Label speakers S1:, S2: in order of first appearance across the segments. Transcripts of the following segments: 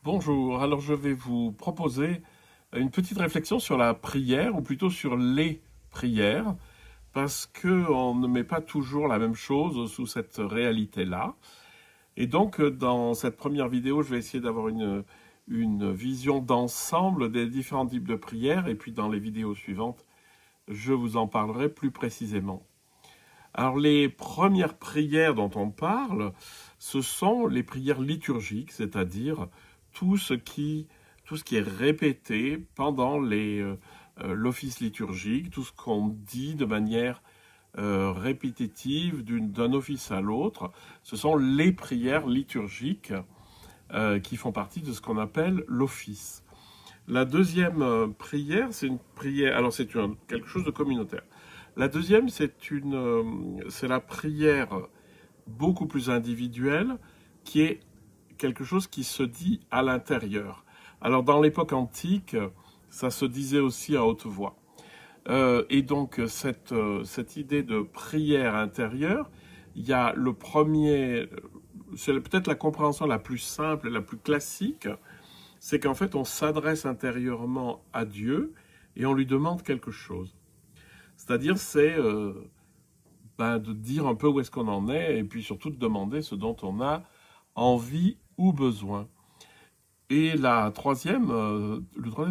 S1: Bonjour, alors je vais vous proposer une petite réflexion sur la prière, ou plutôt sur les prières, parce qu'on ne met pas toujours la même chose sous cette réalité-là. Et donc, dans cette première vidéo, je vais essayer d'avoir une vision d'ensemble des différents types de prières, et puis dans les vidéos suivantes, je vous en parlerai plus précisément. Alors, les premières prières dont on parle, ce sont les prières liturgiques, c'est-à-dire tout ce qui, tout ce qui est répété pendant l'office liturgique, tout ce qu'on dit de manière répétitive d'un office à l'autre. Ce sont les prières liturgiques qui font partie de ce qu'on appelle l'office. La deuxième prière, c'est une prière, alors c'est quelque chose de communautaire. La deuxième, c'est la prière beaucoup plus individuelle, qui est quelque chose qui se dit à l'intérieur. Alors dans l'époque antique, ça se disait aussi à haute voix. Et donc cette idée de prière intérieure, il y a le premier, c'est peut-être la compréhension la plus simple et la plus classique, c'est qu'en fait on s'adresse intérieurement à Dieu et on lui demande quelque chose. C'est-à-dire c'est de dire un peu où est-ce qu'on en est et puis surtout de demander ce dont on a envie ou besoin. Et le troisième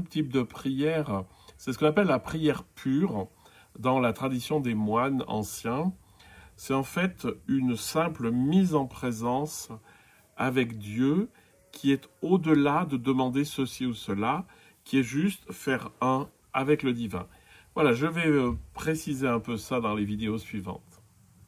S1: type de prière, c'est ce qu'on appelle la prière pure dans la tradition des moines anciens. C'est en fait une simple mise en présence avec Dieu qui est au-delà de demander ceci ou cela, qui est juste faire un avec le divin. Voilà, je vais préciser un peu ça dans les vidéos suivantes.